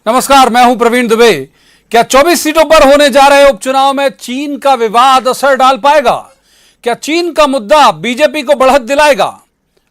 नमस्कार, मैं हूं प्रवीण दुबे। क्या 24 सीटों पर होने जा रहे उपचुनाव में चीन का विवाद असर डाल पाएगा? क्या चीन का मुद्दा बीजेपी को बढ़त दिलाएगा?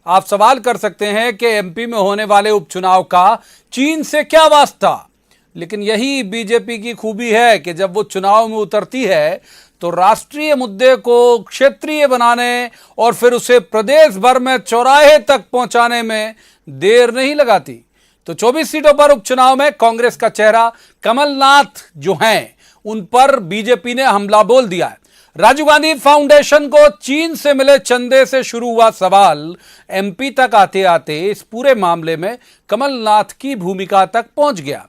आप सवाल कर सकते हैं कि एमपी में होने वाले उपचुनाव का चीन से क्या वास्ता? लेकिन यही बीजेपी की खूबी है कि जब वो चुनाव में उतरती है तो राष्ट्रीय मुद्दे को क्षेत्रीय बनाने और फिर उसे प्रदेश भर में चौराहे तक पहुंचाने में देर नहीं लगाती। तो 24 सीटों पर उपचुनाव में कांग्रेस का चेहरा कमलनाथ जो हैं, उन पर बीजेपी ने हमला बोल दिया है। राजीव गांधी फाउंडेशन को चीन से मिले चंदे से शुरू हुआ सवाल एमपी तक आते आते इस पूरे मामले में कमलनाथ की भूमिका तक पहुंच गया।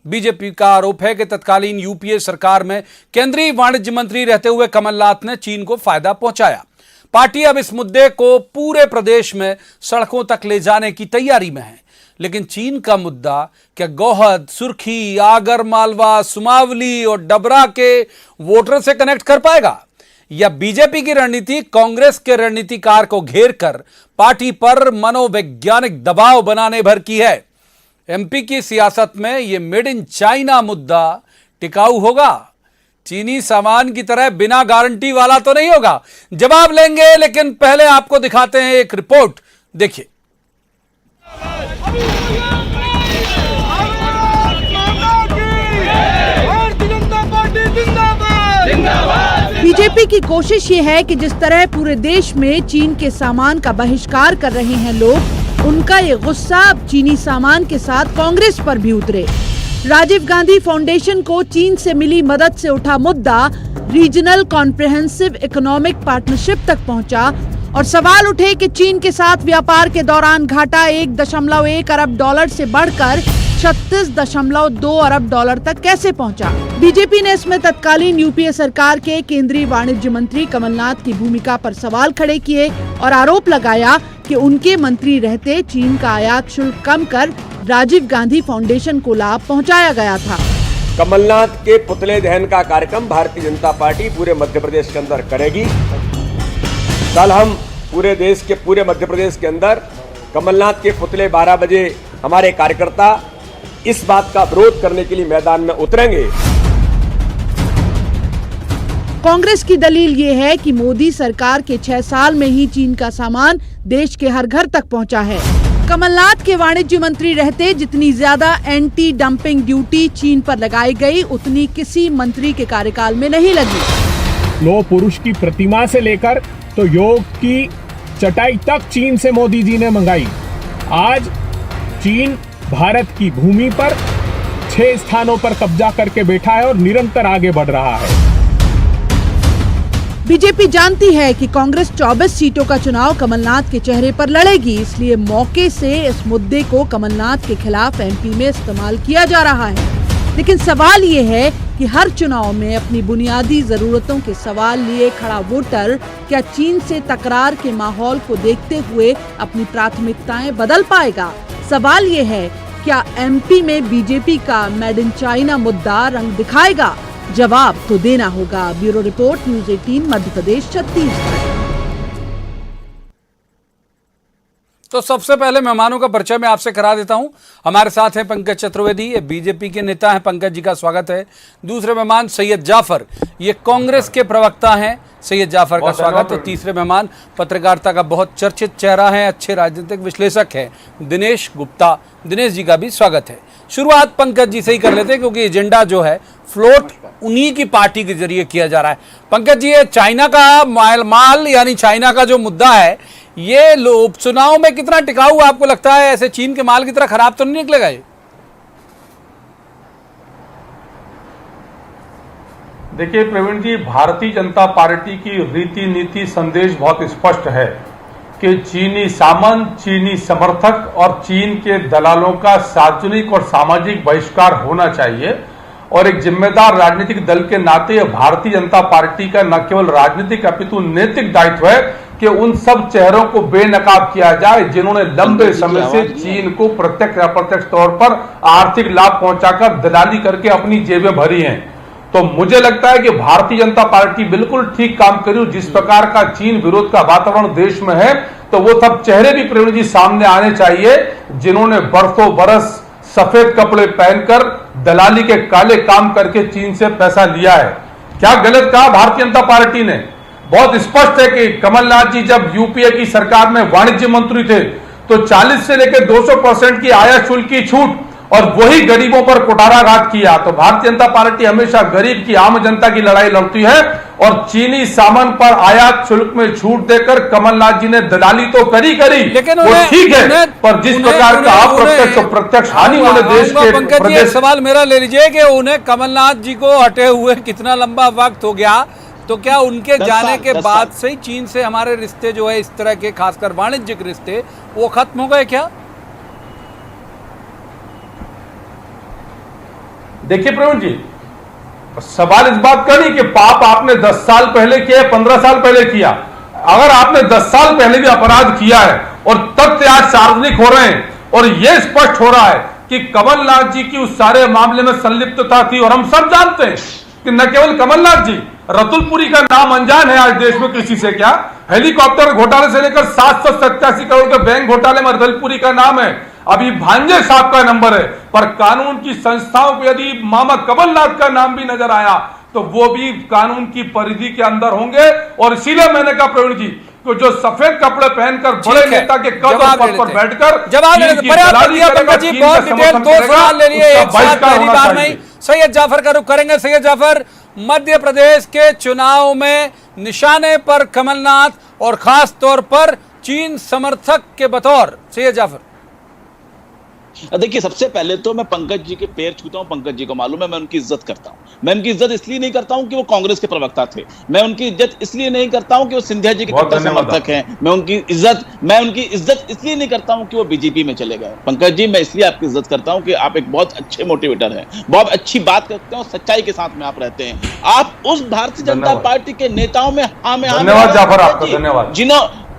बीजेपी का आरोप है कि तत्कालीन यूपीए सरकार में केंद्रीय वाणिज्य मंत्री रहते हुए कमलनाथ ने चीन को फायदा पहुंचाया। पार्टी अब इस मुद्दे को पूरे प्रदेश में सड़कों तक ले जाने की तैयारी में है। लेकिन चीन का मुद्दा क्या गोहद, सुर्खी, आगर मालवा, सुमावली और डबरा के वोटर से कनेक्ट कर पाएगा? या बीजेपी की रणनीति कांग्रेस के रणनीतिकार को घेर कर पार्टी पर मनोवैज्ञानिक दबाव बनाने भर की है? एमपी की सियासत में यह मेड इन चाइना मुद्दा टिकाऊ होगा? चीनी सामान की तरह बिना गारंटी वाला तो नहीं होगा? जवाब लेंगे, लेकिन पहले आपको दिखाते हैं एक रिपोर्ट। देखिए। बीजेपी की कोशिश ये है कि जिस तरह पूरे देश में चीन के सामान का बहिष्कार कर रहे हैं लोग, उनका ये गुस्सा अब चीनी सामान के साथ कांग्रेस पर भी उतरे। राजीव गांधी फाउंडेशन को चीन से मिली मदद से उठा मुद्दा रीजनल कॉम्प्रिहेंसिव इकोनॉमिक पार्टनरशिप तक पहुंचा और सवाल उठे कि चीन के साथ व्यापार के दौरान घाटा 1.1 अरब डॉलर से बढ़कर 36.2 अरब डॉलर तक कैसे पहुंचा। बीजेपी ने इसमें तत्कालीन यूपीए सरकार के केंद्रीय वाणिज्य मंत्री कमलनाथ की भूमिका पर सवाल खड़े किए और आरोप लगाया कि उनके मंत्री रहते चीन का आयात शुल्क कम कर राजीव गांधी फाउंडेशन को लाभ पहुंचाया गया था। कमलनाथ के पुतले दहन का कार्यक्रम भारतीय जनता पार्टी पूरे मध्य प्रदेश के अंदर करेगी। कल हम पूरे देश के पूरे मध्य प्रदेश के अंदर कमलनाथ के पुतले 12 बजे हमारे कार्यकर्ता इस बात का विरोध करने के लिए मैदान में उतरेंगे। कांग्रेस की दलील ये है कि मोदी सरकार के 6 साल में ही चीन का सामान देश के हर घर तक पहुंचा है। कमलनाथ के वाणिज्य मंत्री रहते जितनी ज्यादा एंटी डंपिंग ड्यूटी चीन पर लगाई गई, उतनी किसी मंत्री के कार्यकाल में नहीं लगी। लौह पुरुष की प्रतिमा से लेकर तो योग की चटाई तक चीन से मोदी जी ने मंगाई। आज चीन भारत की भूमि पर 6 स्थानों पर कब्जा करके बैठा है और निरंतर आगे बढ़ रहा है। बीजेपी जानती है कि कांग्रेस 24 सीटों का चुनाव कमलनाथ के चेहरे पर लड़ेगी, इसलिए मौके से इस मुद्दे को कमलनाथ के खिलाफ एमपी में इस्तेमाल किया जा रहा है। लेकिन सवाल ये है कि हर चुनाव में अपनी बुनियादी जरूरतों के सवाल लिए खड़ा वोटर क्या चीन से तकरार के माहौल को देखते हुए अपनी प्राथमिकताएं बदल पाएगा? सवाल ये है, क्या एमपी में बीजेपी का मेड इन चाइना मुद्दा रंग दिखाएगा? जवाब तो देना होगा। Bureau report, news 18, Madhya Pradesh, Chhattisgarh. तो सबसे पहले मेहमानों का परिचय मैं आपसे करा देता हूं। हमारे साथ हैं पंकज चतुर्वेदी, ये बीजेपी के नेता हैं। पंकज जी का स्वागत है। दूसरे मेहमान सैयद जाफर, ये कांग्रेस के प्रवक्ता हैं। सैयद जाफर का स्वागत। और तीसरे मेहमान पत्रकारिता का बहुत चर्चित चेहरा है, अच्छे राजनीतिक विश्लेषक हैं, दिनेश गुप्ता। दिनेश जी का भी स्वागत है। शुरुआत पंकज जी से ही कर लेते हैं, क्योंकि एजेंडा जो है फ्लोट उन्हीं की पार्टी के जरिए किया जा रहा है। पंकज जी, ये चाइना का माल यानी चाइना का जो मुद्दा है, ये उपचुनाव में कितना टिकाऊ आपको लगता है? ऐसे चीन के माल की तरह खराब तो नहीं निकलेगा ये? देखिए प्रवीण जी, भारतीय जनता पार्टी की रीति नीति संदेश बहुत स्पष्ट है कि चीनी सामान, चीनी समर्थक और चीन के दलालों का सार्वजनिक और सामाजिक बहिष्कार होना चाहिए। और एक जिम्मेदार राजनीतिक दल के नाते भारतीय जनता पार्टी का न केवल राजनीतिक अपितु नैतिक दायित्व है कि उन सब चेहरों को बेनकाब किया जाए जिन्होंने लंबे समय से चीन को प्रत्यक्ष या अप्रत्यक्ष तौर पर आर्थिक लाभ पहुंचाकर दलाली करके अपनी जेबें भरी हैं। तो मुझे लगता है कि भारतीय जनता पार्टी बिल्कुल ठीक काम कर रही है। जिस प्रकार का चीन विरोध का वातावरण देश में है, तो वो सब चेहरे भी प्रवीण जी सामने आने चाहिए जिन्होंने बरसों बरस सफेद कपड़े पहनकर दलाली के काले काम करके चीन से पैसा लिया है। क्या गलत कहा भारतीय जनता पार्टी ने? बहुत स्पष्ट है कि कमलनाथ जी जब यूपीए की सरकार में वाणिज्य मंत्री थे तो 40 से लेकर 200% की आयात शुल्क की छूट और वही गरीबों पर कुठाराघात किया। तो भारतीय जनता पार्टी हमेशा गरीब की, आम जनता की लड़ाई लड़ती है और चीनी सामान पर आयात शुल्क में छूट देकर कमलनाथ जी ने दलाली तो करी, लेकिन वो ठीक है, पर जिस प्रकार का अप्रत्यक्ष और प्रत्यक्ष हानि वाले देश के पंकज जी, एक सवाल मेरा ले लीजिए कि उन्हें कमलनाथ जी को हटे हुए कितना लंबा वक्त हो गया, तो क्या उनके जाने के बाद से ही चीन से हमारे रिश्ते जो है इस तरह के, खासकर वाणिज्यिक रिश्ते, वो खत्म हो गए क्या? देखिए प्रवीण जी, सवाल इस बात का नहीं कि पाप आपने 10 साल पहले किया, 15 साल पहले किया। अगर आपने 10 साल पहले भी अपराध किया है और तथ्य आज सार्वजनिक हो रहे हैं और यह स्पष्ट हो रहा है कि कमलनाथ जी की उस सारे मामले में संलिप्तता थी, और हम सब जानते हैं कि न केवल कमलनाथ जी, रतुलपुरी का नाम अनजान है आज देश में किसी से क्या? हेलीकॉप्टर घोटाले से लेकर 787 करोड़ के बैंक घोटाले में रतुलपुरी का नाम है। अभी भांजे साहब का नंबर है, पर कानून की संस्थाओं को यदि मामा कमलनाथ का नाम भी नजर आया तो वो भी कानून की परिधि के अंदर होंगे। और इसीलिए मैंने कहा प्रवीण जी, तो जो सफेद कपड़े पहनकर बड़े नेता के कद और पद पर बैठकर जवाब जी, बहुत डिटेल 2 सवाल ले लिए एक साथ पहली बार में। सैयद जाफर का रुख करेंगे। सैयद जाफर, मध्य प्रदेश के चुनाव में निशाने पर कमलनाथ और खास तौर पर चीन समर्थक के बतौर सैयद जाफर। देखिए, सबसे पहले तो मैं पंकज जी के पैर छूता हूं। पंकज जी को मालूम है मैं उनकी इज्जत करता हूं। मैं उनकी इज्जत इसलिए नहीं करता हूं कि वो कांग्रेस के प्रवक्ता थे। मैं उनकी इज्जत इसलिए नहीं करता हूं कि वो सिंधिया जी के कट्टर समर्थक हैं। मैं उनकी इज्जत इसलिए नहीं करता हूं कि वो बीजेपी में चले गए। पंकज जी, मैं इसलिए आपकी इज्जत करता हूं कि आप एक बहुत अच्छे मोटिवेटर हैं, बहुत अच्छी बात करते हैं और सच्चाई के साथ में आप रहते हैं। आप उस भारतीय जनता पार्टी के नेताओं में धन्यवाद जाफर, आपका धन्यवाद।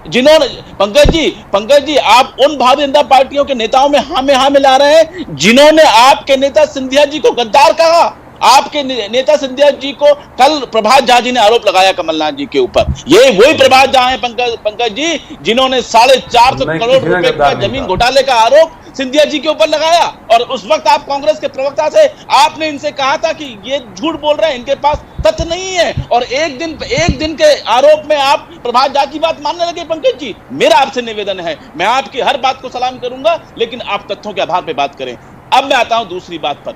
जिन्होंने पंकज जी आप उन भारतीय जनता पार्टियों के नेताओं में हाँ मिला रहे हैं जिन्होंने आपके नेता सिंधिया जी को गद्दार कहा। आपके नेता सिंधिया जी को कल प्रभात झा जी ने आरोप लगाया कमलनाथ जी के ऊपर। ये वही प्रभात झा है पंकज जी जिन्होंने 450 करोड़ रुपए का जमीन घोटाले का आरोप सिंधिया जी के ऊपर लगाया। और उस वक्त आप कांग्रेस के प्रवक्ता से आपने इनसे कहा था कि ये झूठ बोल रहे हैं, इनके पास तथ्य नहीं है, और एक दिन के आरोप में आप प्रभात झा की बात मानने लगे। पंकज जी, मेरा आपसे निवेदन है, मैं आपकी हर बात को सलाम करूंगा, लेकिन आप तथ्यों के आधार पर बात करें। अब मैं आता हूं दूसरी बात पर।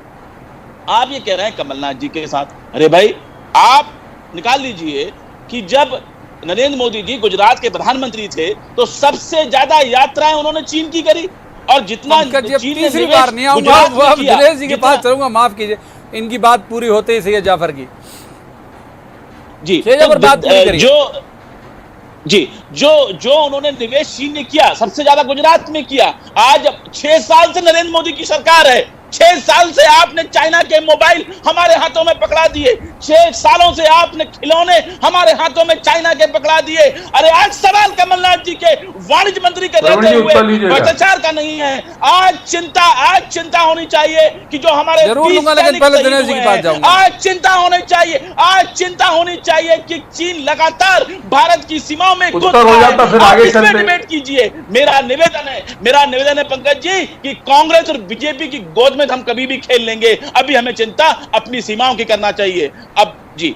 आप ये कह रहे हैं कमलनाथ जी के साथ, अरे भाई आप निकाल लीजिए कि जब नरेंद्र मोदी जी गुजरात के प्रधानमंत्री थे तो सबसे ज्यादा यात्राएं उन्होंने चीन की करी, और जितना तीसरी बार नहीं आऊंगा, दिनेश जी के पास चलूंगा, माफ कीजिए, इनकी बात पूरी होते ही सैयद जाफर की जी बात पूरी करिए। जो उन्होंने निवेश चीन ने किया सबसे ज्यादा गुजरात में किया। आज 6 साल से नरेंद्र मोदी की सरकार है, 6 साल से आपने चाइना के मोबाइल हमारे हाथों में पकड़ा दिए, 6 सालों से आपने खिलौने हमारे हाथों में चाइना के पकड़ा दिए। अरे आज सवाल कमलनाथ जी के वाणिज्य मंत्री के रहते हुए भ्रष्टाचार का नहीं है। आज चिंता होनी चाहिए कि जो हमारे आज चिंता होनी चाहिए कि चीन लगातार भारत की सीमाओं में डिबेट कीजिए। मेरा निवेदन है पंकज जी कि कांग्रेस और बीजेपी की गोद में हम कभी भी खेल लेंगे, अभी हमें चिंता अपनी सीमाओं की करना चाहिए। अब जी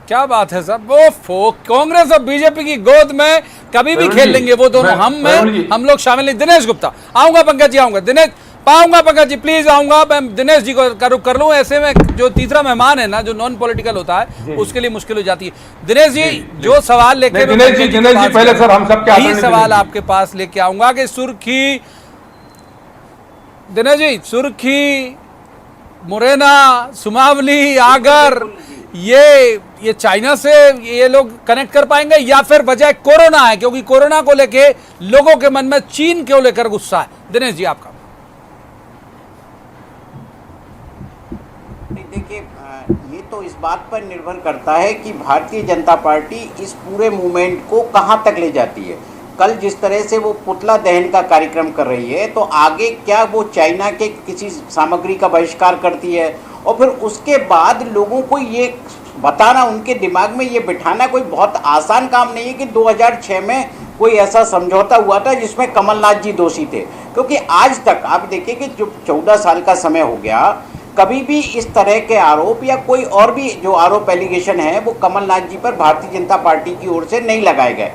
क्या बात है साहब, वो कांग्रेस और बीजेपी की गोद में कभी भी खेल लेंगे, वो दोनों हम लोग शामिल नहीं। दिनेश गुप्ता, आऊंगा पंकज जी, आऊंगा दिनेश, पाऊंगा पंकज जी, प्लीज आऊंगा। मैं दिनेश जी को कर लूं, ऐसे में जो तीसरा मेहमान है ना, जो नॉन पॉलिटिकल होता है, उसके लिए मुश्किल हो जाती है। दिनेश जी, जो सवाल लेके दिनेश जी पहले सर हम सब क्या सवाल आपके पास लेके आऊंगा कि सुर्खी, दिनेश जी, सुर्खी, मुरैना, सुमावली, आगर, ये चाइना से ये लोग कनेक्ट कर पाएंगे या फिर वजह कोरोना है, क्योंकि कोरोना को लेके लोगों के मन में चीन को लेकर गुस्सा है। दिनेश जी आपका। देखिए, ये तो इस बात पर निर्भर करता है कि भारतीय जनता पार्टी इस पूरे मूवमेंट को कहां तक ले जाती है। कल जिस तरह से वो पुतला दहन का कार्यक्रम कर रही है, तो आगे क्या वो चाइना के किसी सामग्री का बहिष्कार करती है, और फिर उसके बाद लोगों को ये बताना, उनके दिमाग में ये बिठाना कोई बहुत आसान काम नहीं है कि 2006 में कोई ऐसा समझौता हुआ था जिसमें कमलनाथ जी दोषी थे। क्योंकि आज तक आप देखिए कि जो 14 साल का समय हो गया, कभी भी इस तरह के आरोप या कोई और भी जो आरोप एलिगेशन है वो कमलनाथ जी पर भारतीय जनता पार्टी की ओर से नहीं लगाए गए।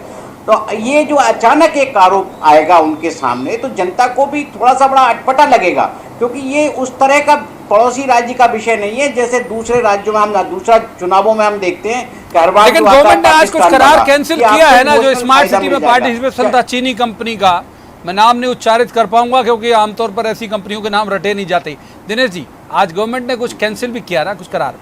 तो ये जो अचानक एक आरोप आएगा उनके सामने, तो जनता को भी थोड़ा सा बड़ा अटपटा लगेगा, क्योंकि ये उस तरह का पड़ोसी राज्य का विषय नहीं है जैसे दूसरे राज्यों में हम दूसरा चुनावों में हम देखते हैं कि हर बार लेकिन गवर्नमेंट ने आज कुछ करार कैंसिल किया है ना, जो स्मार्ट सिटी में पार्टिसिपेशन था चीनी कंपनी का, मैं नाम नहीं उच्चारित कर पाऊंगा क्योंकि आमतौर पर ऐसी कंपनियों के नाम रटे नहीं जाते। दिनेश जी, आज गवर्नमेंट ने कुछ कैंसिल भी किया ना, कुछ करार?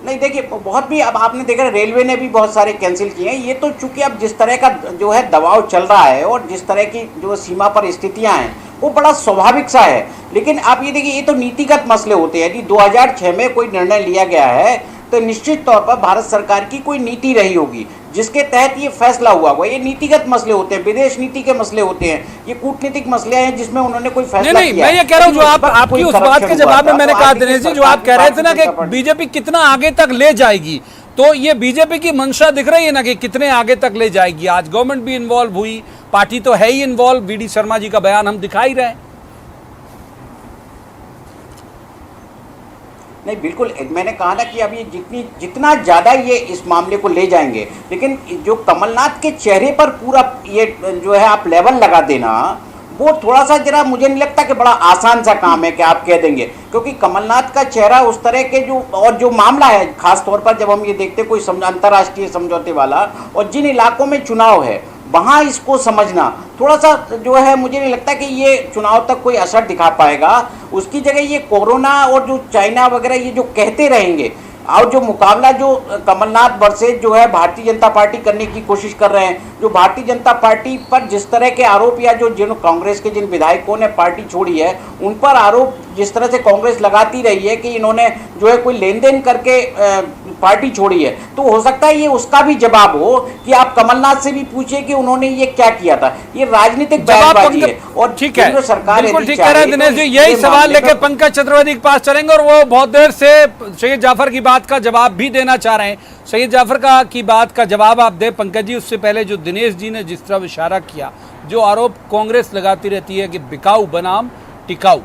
नहीं, देखिए बहुत भी अब आपने देखा रेलवे ने भी बहुत सारे कैंसिल किए हैं। ये तो चूंकि अब जिस तरह का जो है दबाव चल रहा है और जिस तरह की जो सीमा पर स्थितियां हैं वो बड़ा स्वाभाविक सा है। लेकिन आप ये देखिए, ये तो नीतिगत मसले होते हैं। यदि 2006 में कोई निर्णय लिया गया है तो निश्चित तौर पर भारत सरकार की कोई नीति रही होगी जिसके तहत ये फैसला हुआ होगा। ये नीतिगत मसले होते हैं, विदेश नीति के मसले होते हैं, ये कूटनीतिक मसले हैं जिसमें उन्होंने कोई फैसला नहीं, किया। मैं ये कह रहा हूँ जो आपकी उस बात के जवाब में मैंने कहा दिनेश जी, जो आप कह रहे थे ना कि बीजेपी कितना आगे तक ले जाएगी, तो ये बीजेपी की मंशा दिख रही है ना कि कितने आगे तक ले जाएगी। आज गवर्नमेंट भी इन्वॉल्व हुई, पार्टी तो है ही इन्वॉल्व, वीडी शर्मा जी का बयान हम दिखा ही रहे हैं। नहीं, बिल्कुल मैंने कहा ना कि अभी जितना ज़्यादा ये इस मामले को ले जाएंगे, लेकिन जो कमलनाथ के चेहरे पर पूरा ये जो है आप लेवल लगा देना, वो थोड़ा सा जरा मुझे नहीं लगता कि बड़ा आसान सा काम है कि आप कह देंगे, क्योंकि कमलनाथ का चेहरा उस तरह के जो मामला है, खास तौर पर जब हम ये देखते कोई अंतर्राष्ट्रीय समझौते वाला और जिन इलाकों में चुनाव है वहाँ इसको समझना थोड़ा सा जो है मुझे नहीं लगता कि ये चुनाव तक कोई असर दिखा पाएगा। उसकी जगह ये कोरोना और जो चाइना वगैरह ये जो कहते रहेंगे और जो मुकाबला जो कमलनाथ वर्सेज जो है भारतीय जनता पार्टी करने की कोशिश कर रहे हैं, जो भारतीय जनता पार्टी पर जिस तरह के आरोप या जिन कांग्रेस के जिन विधायकों ने पार्टी छोड़ी है उन पर आरोप जिस तरह से कांग्रेस लगाती रही है कि इन्होंने जो है कोई लेन देन करके पार्टी छोड़ी है, तो हो सकता है ये उसका भी जवाब हो कि आप कमलनाथ से भी पूछिए कि उन्होंने ये क्या किया था। ये राजनीतिक बयानबाजी है और ठीक है, सरकार बिल्कुल ठीक कह रहे हैं दिनेश जी। यही सवाल लेकर पंकज चतुर्वेदी के पास चलेंगे और वो बहुत देर से सैयद जाफर की बात का जवाब भी देना चाह रहे हैं। सैयद जाफर की बात का जवाब आप दे पंकज जी, उससे पहले जो दिनेश जी ने जिस तरह इशारा किया, जो आरोप कांग्रेस लगाती रहती है कि बिकाऊ बनाम टिकाऊ,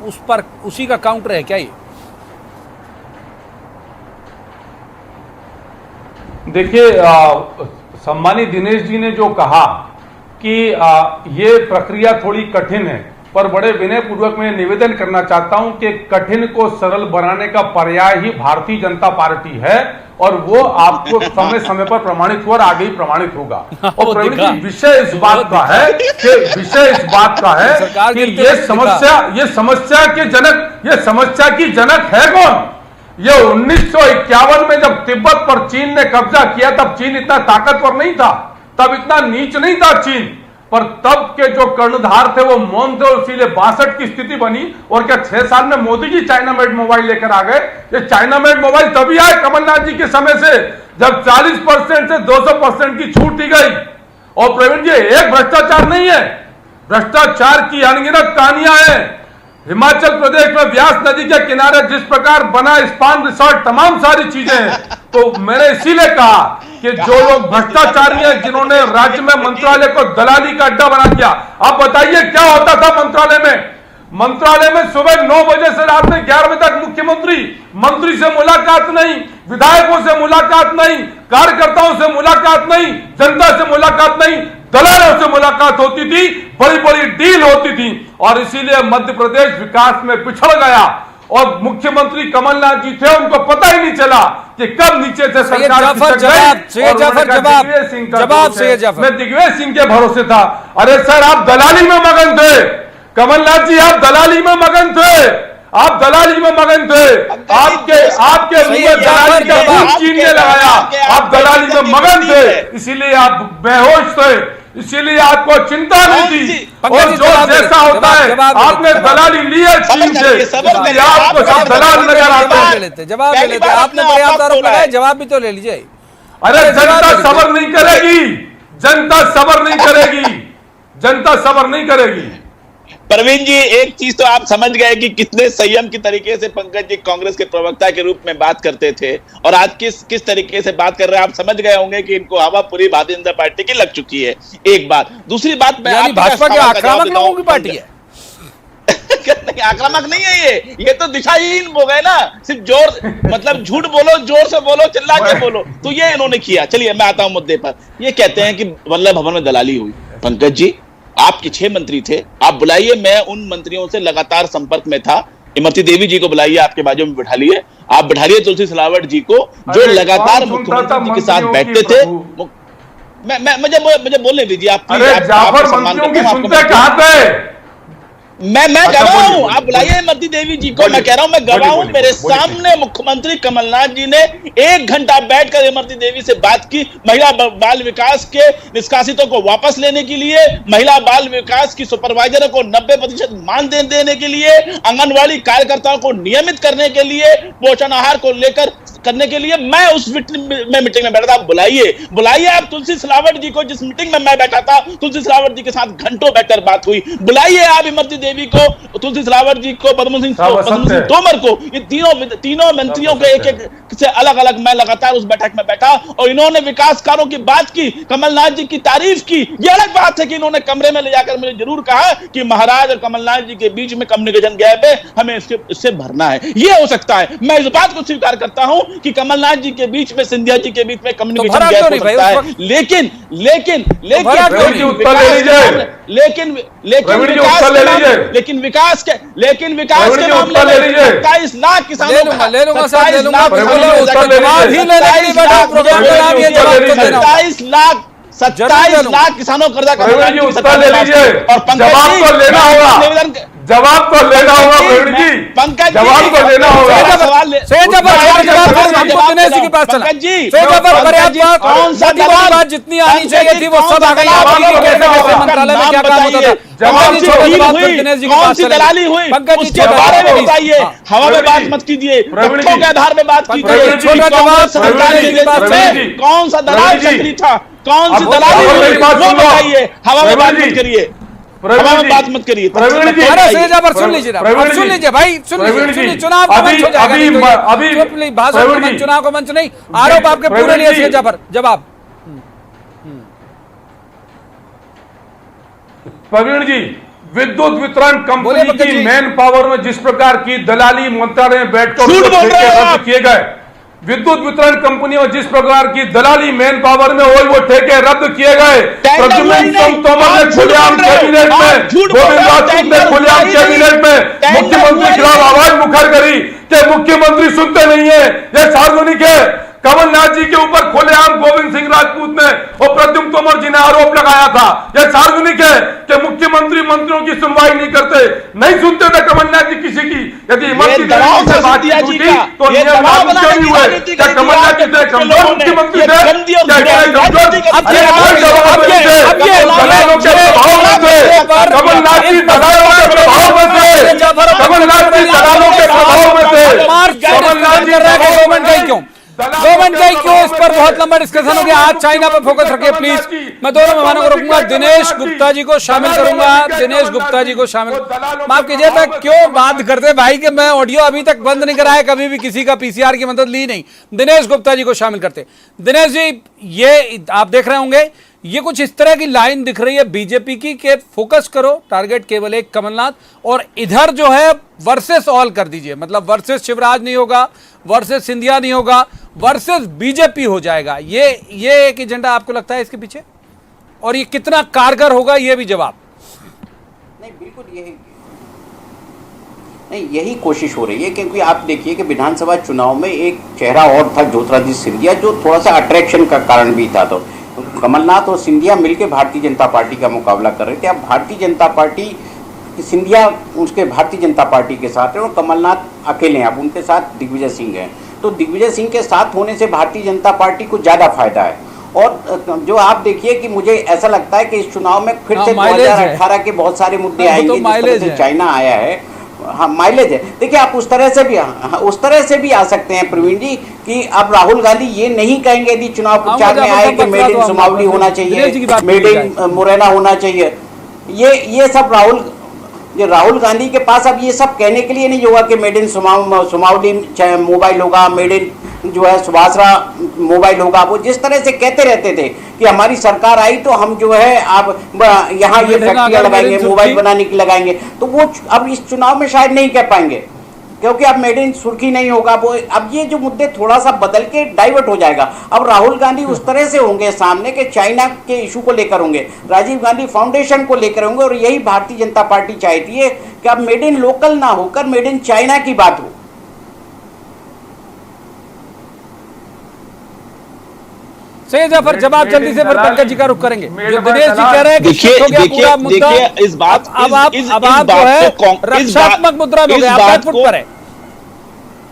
उस पर उसी का काउंटर है क्या ये? देखिए, सम्मानित दिनेश जी ने जो कहा कि ये प्रक्रिया थोड़ी कठिन है, पर बड़े विनय पूर्वक मैं निवेदन करना चाहता हूं कि कठिन को सरल बनाने का पर्याय ही भारतीय जनता पार्टी है और वो आपको समय समय पर प्रमाणित हुआ और आगे ही प्रमाणित होगा। और प्रवीण जी, विषय इस बात का है कि ये समस्या की जनक है कौन? ये 1951 में जब तिब्बत पर चीन ने कब्जा किया तब चीन इतना ताकतवर नहीं था, तब इतना नीच नहीं था चीन, पर तब के जो कर्णधार थे वो मौन थे और इसीलिए 62 की स्थिति बनी। और क्या 6 साल में Modi ji China made mobile लेकर आ गए? ये चाइना मेड मोबाइल तभी आए कमलनाथ जी के समय से जब 40% से 200% की छूट दी गई। और प्रवीण जी, एक भ्रष्टाचार नहीं है, भ्रष्टाचार की अनगिनत कहानियां हैं। हिमाचल प्रदेश में व्यास नदी के किनारे जिस प्रकार बना स्पान रिसोर्ट, तमाम सारी चीजें हैं। तो मैंने इसीलिए कहा कि जो लोग भ्रष्टाचारी हैं, जिन्होंने राज्य में मंत्रालय को दलाली का अड्डा बना दिया। आप बताइए क्या होता था मंत्रालय में सुबह 9 बजे से रात में 11 बजे तक मंत्री से मुलाकात नहीं, विधायकों से मुलाकात नहीं, कार्यकर्ताओं से मुलाकात नहीं, जनता से मुलाकात नहीं, दलालों से मुलाकात होती थी, बड़ी बड़ी डील होती थी। और इसीलिए मध्य प्रदेश विकास में पिछड़ गया और मुख्यमंत्री कमलनाथ जी थे, उनको पता ही नहीं चला कि कब नीचे से सरकार मैं दिग्विजय सिंह के भरोसे था। अरे सर, आप दलाली में मगन थे, कमलनाथ जी आप दलाली में मगन थे, आपके मुंह में दलाली का भूत चीनने लगाया, आप दलाली में मगन थे, इसीलिए आप बेहोश थे, इसीलिए आपको चिंता नहीं थी। और जो जैसा होता है आपने दलाली ली है चीन से, आपको सब दलाल नजर आते हैं। जवाब ले लेते, आपने पर्याप्त आरोप लगाए, जवाब भी तो ले लीजिए। अरे जनता सब्र नहीं करेगी, जनता सब्र नहीं करेगी। प्रवीण जी, एक चीज तो आप समझ गए कि कितने संयम की तरीके से पंकज जी कांग्रेस के प्रवक्ता के रूप में बात करते थे और आज किस तरीके से बात कर रहे हैं। आप समझ गए होंगे कि इनको हवा पूरी भारतीय जनता पार्टी की लग चुकी है। एक बात, दूसरी बात, मैं भाजपा के आक्रामक लोगों की पार्टी है। नहीं, आक्रामक नहीं है ये तो दिशाहीन हो गए ना। सिर्फ जोर, मतलब झूठ बोलो, जोर से बोलो, चिल्ला के बोलो, तो ये इन्होंने किया। चलिए मैं आता हूं मुद्दे पर। ये कहते हैं कि वल्लभ भवन में दलाली हुई। पंकज जी, आपके 6 मंत्री थे, आप बुलाइए, मैं उन मंत्रियों से लगातार संपर्क में था। इमरती देवी जी को बुलाइए, आपके बाजू में बिठालिए, आप बिठालिए तुलसी सिलावट जी को, जो लगातार मुख्यमंत्री जी के साथ बैठते थे। मुझे बोलने दीजिए आप, जाफर मंत्रियों की सुनते कहां थे? मैं गवाह हूं, आप बुलाइए इमरती देवी जी को। मैं कह रहा हूं, मैं गवाह हूं। मेरे सामने मुख्यमंत्री कमलनाथ जी ने 1 घंटा बैठकर इमरती देवी से बात की, महिला बाल विकास के निष्कासितों को वापस लेने के लिए, महिला बाल विकास की सुपरवाइजर को 90% मानदेय देने के लिए, आंगनवाड़ी कार्यकर्ताओं को नियमित करने के लिए, पोषण आहार को लेकर करने के लिए। मैं उस मीटिंग में बैठा था। आप बुलाइए आप तुलसी सिलावट जी को, जिस मीटिंग में मैं बैठा था। तुलसी सिलावट जी के साथ घंटों बैठकर बात हुई। बुलाइए आप इमरती देवी को, तुलसी सिलावट जी को, पद्म सिंह तोमर को, ये तीनों मंत्रियों के एक से अलग मैं लगातार उस बैठक में बैठा और इन्होंने विकास कार्यों की बात की, कमलनाथ जी की तारीफ की। ये अलग बात है कि इन्होंने कमरे में ले जाकर मुझे जरूर कहा कि महाराज और कमलनाथ जी के बीच में कम्युनिकेशन गैप है, हमें इससे भरना है। ये हो सकता है, मैं इस बात को स्वीकार करता हूं कि कमलनाथ जी के बीच में, सिंधिया जी के बीच में कम्युनिकेशन गैप हो सकता है। लेकिन विकास के मामले में 27 लाख किसानों का, 27 लाख किसानों का कर्जा और जवाब तो लेना होगा प्रवीण जी, पंकज जवाब तो लेना होगा। कौन सा बात जितनी आनी चाहिए थी वो सब आ गई। मंत्रालय में क्या काम होता था? कौन सी दलाली हुई उसके बारे में बताइए। हवा में बात मत कीजिए, तथ्यों के आधार में बात कीजिए। कौन सा दलाल सक्रिय था, कौन सी दलाली हुई वो बताइए। हवा में बात मत करिए, हवा में बात मत करिए। सुन लीजिए भाई, सुन लीजिए। चुनाव का मंच हो जाएगा, अभी भाषण का चुनाव का मंच नहीं। आरोप आपके पूरे लिए सेजा पर जवाब। प्रवीण जी, विद्युत वितरण कंपनी की मैन पावर में जिस प्रकार की दलाली मंत्रालय में बैठकर रद्द किए गए, विद्युत वितरण कंपनी में जिस प्रकार की दलाली मैन पावर में वो ठेके रद्द किए गए। प्रद्युम्न तोमर ने खुलेआम कैबिनेट में, गोविंद राजपूत ने खुलेआम कैबिनेट में मुख्यमंत्री के खिलाफ आवाज मुखर करी कि मुख्यमंत्री सुनते नहीं है, ये सार्वजनिक है। कमलनाथ जी के ऊपर खुलेआम गोविंद सिंह राजपूत ने और प्रद्युम्न तोमर जी ने आरोप लगाया था। यह सार्वजनिक है कि मुख्यमंत्री मंत्रियों की सुनवाई नहीं करते, नहीं सुनते थे कमलनाथ जी किसी की। यदि इमरती देवी से बातचीत हुई तो नियम लागू क्यों नहीं हुए? क्या कमलनाथ जी से कमजोर मुख्यमंत्री थे? कमलनाथ जी दलालों के प्रभाव में थे, कमलनाथ जी दलालों के प्रभाव में थे। कमलनाथ जी क्यों इस पर बहुत लंबा डिस्कशन हो गया। आज चाइना पर फोकस रखिए प्लीज। मैं दोनों मेहमानों को रोकूंगा, दिनेश गुप्ता जी को शामिल करूंगा। दिनेश गुप्ता जी को शामिल, माफ कीजिए, मैं क्यों बात करते भाई कि मैं ऑडियो अभी तक बंद नहीं कराया, कभी भी किसी का पीसीआर की मदद ली नहीं। दिनेश गुप्ता जी को शामिल करते। दिनेश जी, ये आप देख रहे होंगे, ये कुछ इस तरह की लाइन दिख रही है बीजेपी की कि फोकस करो, टारगेट केवल एक कमलनाथ, और इधर जो है वर्सेस ऑल कर दीजिए। मतलब वर्सेस शिवराज नहीं होगा, वर्सेस सिंधिया नहीं होगा, वर्सेस बीजेपी हो जाएगा। ये एक एजेंडा आपको लगता है इसके पीछे? और ये कितना कारगर होगा, ये भी जवाब। नहीं, बिल्कुल यही कोशिश हो रही है, क्योंकि आप देखिए कि विधानसभा चुनाव में एक चेहरा और था, ज्योतिरादित्य सिंधिया, जो थोड़ा सा अट्रैक्शन का कारण भी था। तो कमलनाथ और सिंधिया मिलकर भारतीय जनता पार्टी का मुकाबला कर रहे थे। अब भारतीय जनता पार्टी, सिंधिया उसके भारतीय जनता पार्टी के साथ है और कमलनाथ अकेले हैं। अब उनके साथ दिग्विजय सिंह हैं, तो दिग्विजय सिंह के साथ होने से भारतीय जनता पार्टी को ज़्यादा फायदा है। और जो आप देखिए कि मुझे ऐसा लगता है कि इस चुनाव में फिर से 2018 के बहुत सारे मुद्दे आएंगे, जिस तरह से चाइना आया है। हाँ, माइलेज है। देखिए, आप उस तरह से भी आ सकते हैं प्रवीण जी कि अब राहुल गांधी ये नहीं कहेंगे यदि चुनाव प्रचार में आए कि मेड इन सुमावली होना चाहिए, मेड इन मुरैना होना चाहिए। ये सब जो राहुल गांधी के पास अब ये सब कहने के लिए नहीं होगा कि मेड इन सुमावली मोबाइल होगा, मेड इन जो है सुभाषरा मोबाइल होगा। वो जिस तरह से कहते रहते थे कि हमारी सरकार आई तो हम जो है आप यहाँ ये फैक्ट्रियाँ लगाएंगे, मोबाइल बनाने की लगाएंगे, तो वो अब इस चुनाव में शायद नहीं कह पाएंगे क्योंकि अब मेड इन सुर्खी नहीं होगा। वो अब ये जो मुद्दे थोड़ा सा बदल के डाइवर्ट हो जाएगा। अब राहुल गांधी उस तरह से होंगे सामने कि चाइना के इशू को लेकर होंगे, राजीव गांधी फाउंडेशन को लेकर होंगे, और यही भारतीय जनता पार्टी चाहती है कि अब मेड इन लोकल ना होकर मेड इन चाइना की बात हो। सही जफर, जवाब जल्दी से, फिर पंकज जी का रुख करेंगे। जो दिनेश जी कह रहे हैं कि शिफ्ट हो गया पूरा मुद्दा, इस बात अब आप जो है रक्षात्मक मुद्रा में हो गए, आप बैक फुट पर है।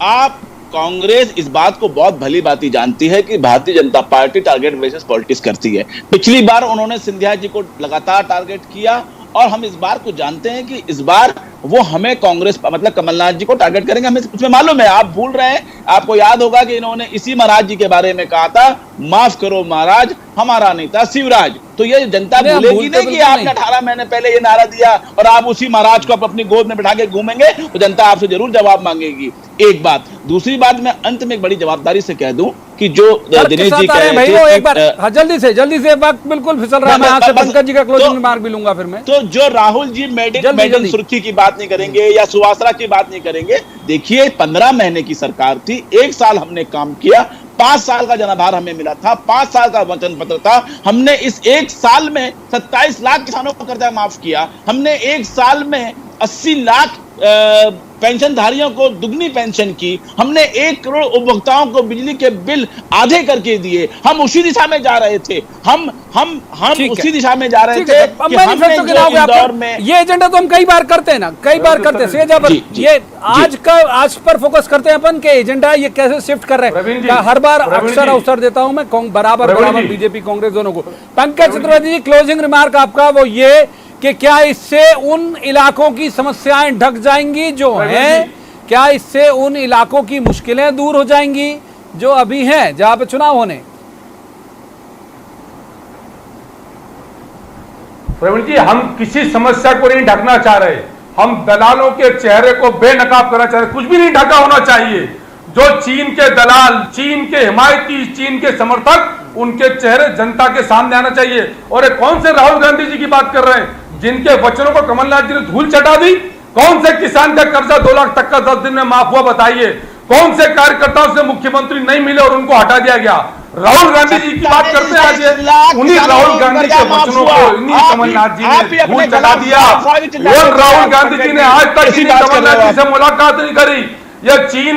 आप कांग्रेस इस बात को बहुत भली भांति जानती है कि Bharatiya Janata party target basis politics करती है। पिछली बार उन्होंने सिंधिया जी को लगातार टारगेट किया, और हम इस बार को जानते हैं कि इस बार वो हमें कांग्रेस मतलब कमलनाथ जी को टारगेट करेंगे, हमें उसमें मालूम है। आप भूल रहे हैं, आपको याद होगा कि इन्होंने इसी महाराज जी के बारे में कहा था, माफ करो महाराज हमारा नहीं था शिवराज। तो ये जनता भूलेगी नहीं कि आपने 18 महीने पहले ये नारा दिया और आप उसी महाराज को अपनी गोद में बिठा के घूमेंगे, तो जनता आपसे जरूर जवाब मांगेगी। एक बात। दूसरी बात, मैं अंत में एक बड़ी जवाबदारी से कह दूं कि जो दिनेश जी कह रहे थे, एक बार जल्दी से, वक्त बिल्कुल फिसल रहा है, मैं आपसे पंकज जी का क्लोजिंग रिमार्क भी लूंगा फिर मैं। तो जो राहुल जी मेड इन सुर्खी की बात नहीं करेंगे या सुवासरा की बात नहीं करेंगे, देखिए 15 महीने की सरकार थी, 1 साल हमने काम किया, 5 साल का जनाधार हमें मिला था, 5 साल का वचन पत्र था। हमने इस 1 साल में 27 लाख किसानों का कर्जा माफ किया, हमने 1 साल में 80 लाख पेंशनधारियों को दुगनी पेंशन की, हमने 1 करोड़ उपभोक्ताओं को बिजली के बिल आधे करके दिए। हम उसी दिशा में जा रहे थे, हम उसी दिशा में जा रहे थे कि हमने जो इंदौर में ये एजेंडा तो हम कई बार करते हैं ना, कई बार करते हैं। ये आज पर फोकस करते हैं अपन के एजेंडा ये कैसे शिफ्ट कर रहे हैं। हर बार अक्सर अवसर देता हूं मैं बराबर बीजेपी कांग्रेस दोनों को। पंकज चतुर्वेदी जी, क्लोजिंग रिमार्क आपका वो ये कि क्या इससे उन इलाकों की समस्याएं ढक जाएंगी जो हैं, क्या इससे उन इलाकों की मुश्किलें दूर हो जाएंगी जो अभी हैं जहां पे चुनाव होने? प्रवीण जी, हम किसी समस्या को नहीं ढकना चाह रहे, हम दलालों के चेहरे को बेनकाब करना चाह रहे। कुछ भी नहीं ढका होना चाहिए। जो चीन के दलाल, चीन के हिमायती, चीन के समर्थक, उनके चेहरे जनता के सामने आना चाहिए। और ये कौन से राहुल गांधी जी की बात कर रहे हैं जिनके वचनों को कमलनाथ जी ने धूल चटा दी? कौन से किसान का कर्जा 2 लाख तक का 10 दिन में माफ हुआ बताइए? कौन से कार्यकर्ताओं से मुख्यमंत्री नहीं मिले और उनको हटा दिया गया? राहुल गांधी जी की बात करते हैं आज, उन्हीं राहुल गांधी के वचनों को इन्हीं कमलनाथ जी ने धूल चटा दिया। और राहुल गांधी जी ने आज तक कमलनाथ जी से मुलाकात नहीं करी। यह चीन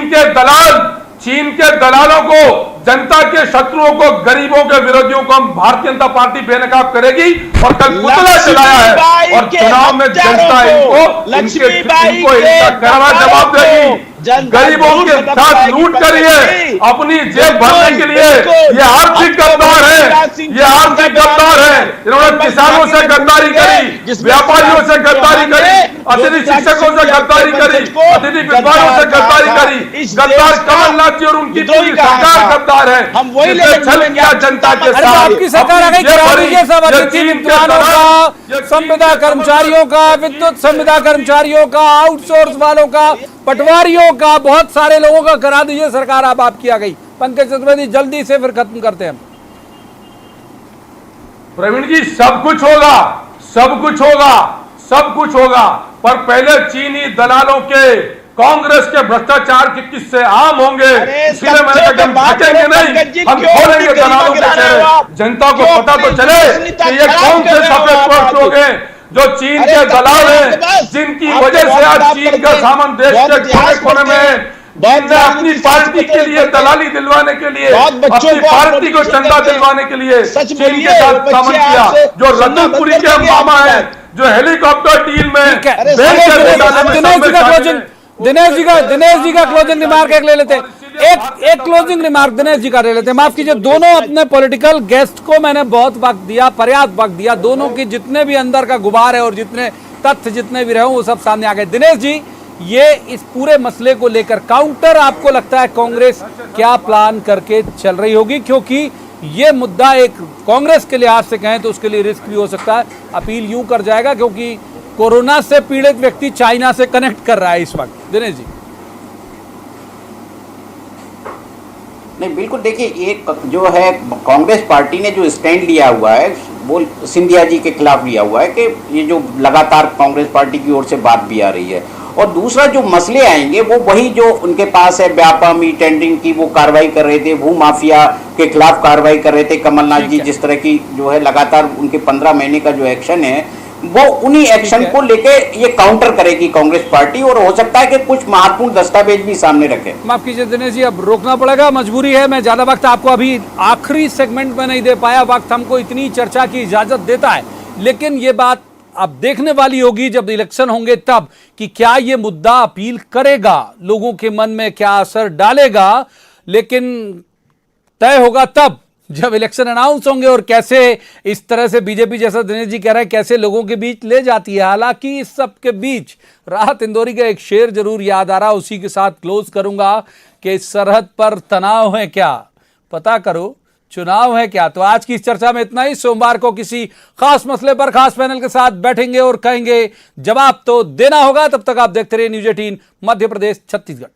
के दलालों को, जनता के शत्रुओं को, गरीबों के विरोधियों को हम भारतीय जनता पार्टी बेनकाब करेगी। और कल पुतला चलाया है और चुनाव में जनता इनको जवाब देगी। गरीबों के साथ लूट करिए अपनी जेब भरने के लिए। ये आर्थिक गद्दार है, ये आर्थिक गद्दार है। इन्होंने किसानों से गद्दारी करी, व्यापारियों से गद्दारी करी, अतिथि शिक्षकों से गद्दारी करी, अतिथि विद्वानों से गद्दारी करी। गद्दार कमलनाथ जी और उनकी पूरी सरकार गद्दार है। हम वही छल किया जनता के साथ। आपकी सरकार आ गई, करा दीजिए सब अतिथि विद्वानों का, संविदा कर्मचारियों का, विद्युत संविदा कर्मचारियों का, आउटसोर्स वालों का, पटवारियों का, बहुत सारे लोगों का करा दीजिए सरकार। अब आपकी आ गई। पंकज चतुर्वेदी, जल्दी से फिर खत्म करते हैं। प्रवीण जी, सब कुछ होगा, सब कुछ होगा, सब कुछ होगा, पर पहले चीनी दलालों के, कांग्रेस के भ्रष्टाचार के किस्से आम होंगे। इसलिए मैंने कहा हम हटेंगे नहीं, हम खोलेंगे दलालों के चेहरे। जनता को पता तो चले कि ये कौन से सफेद पोस्ट लोग हैं जो चीन के दलाल हैं, जिनकी वजह से आज चीन का सामान देश के कोने कोने में, जिनने अपनी पार्टी के लिए दलाली दिलवाने के लिए, अपनी पार्टी को चंदा दिलवाने के लिए चीन के साथ सामान किया। जो रतनपुरी के मामा है, जो हेलीकॉप्टर डील में दिनेश जी का क्लोजिंग रिमार्क एक ले लेते हैं। एक क्लोजिंग रिमार्क दिनेश जी का ले लेते हैं। माफ कीजिए, दोनों अपने पॉलिटिकल गेस्ट को मैंने बहुत वक्त दिया, पर्याप्त वक्त दिया। दोनों की जितने भी अंदर का गुबार है और जितने तथ्य जितने भी रहे वो सब सामने आ गए। दिनेश जी, ये इस पूरे मसले को लेकर काउंटर आपको लगता है कांग्रेस क्या प्लान करके चल रही होगी? क्योंकि ये मुद्दा एक कांग्रेस के लिहाज से कहें तो उसके लिए रिस्क भी हो सकता है। अपील यूं कर जाएगा क्योंकि कोरोना से पीड़ित व्यक्ति चाइना से कनेक्ट कर रहा है इस वक्त। दिनेश जी। नहीं, बिल्कुल देखिए, एक जो है कांग्रेस पार्टी ने जो स्टैंड लिया हुआ है वो सिंधिया जी के खिलाफ लिया हुआ है कि ये जो लगातार कांग्रेस पार्टी की ओर से बात भी आ रही है, और दूसरा जो मसले आएंगे वो वही जो उनके पास है, व्यापम ई टेंडरिंग की वो कार्रवाई कर रहे थे, भू माफिया के खिलाफ कार्रवाई कर रहे थे कमलनाथ जी, जिस तरह की जो है लगातार उनके 15 महीने का जो एक्शन है वो उन्हीं एक्शन को लेके ये काउंटर करेगी कांग्रेस पार्टी, और हो सकता है कि कुछ महत्वपूर्ण दस्तावेज भी सामने रखे। माफ कीजिए दिनेश जी, अब रोकना पड़ेगा, मजबूरी है। मैं ज्यादा वक्त आपको अभी आखिरी सेगमेंट में नहीं दे पाया, वक्त हमको इतनी चर्चा की इजाजत देता है, लेकिन ये बात अब देखने वाली होगी जब इलेक्शन होंगे तब कि क्या ये मुद्दा अपील करेगा, लोगों के मन में क्या असर डालेगा। लेकिन तय होगा तब जब इलेक्शन अनाउंस होंगे और कैसे इस तरह से बीजेपी, जैसा दिनेश जी कह रहे हैं, कैसे लोगों के बीच ले जाती है। हालांकि इस सब के बीच राहत इंदौरी का एक शेर जरूर याद आ रहा, उसी के साथ क्लोज करूंगा कि सरहद पर तनाव है क्या, पता करो चुनाव है क्या। तो आज की इस चर्चा में इतना ही। सोमवार को किसी खास मसले पर खास पैनल के साथ बैठेंगे और कहेंगे जवाब तो देना होगा। तब तक आप देखते रहिए न्यूज़ 18 मध्य प्रदेश छत्तीसगढ़।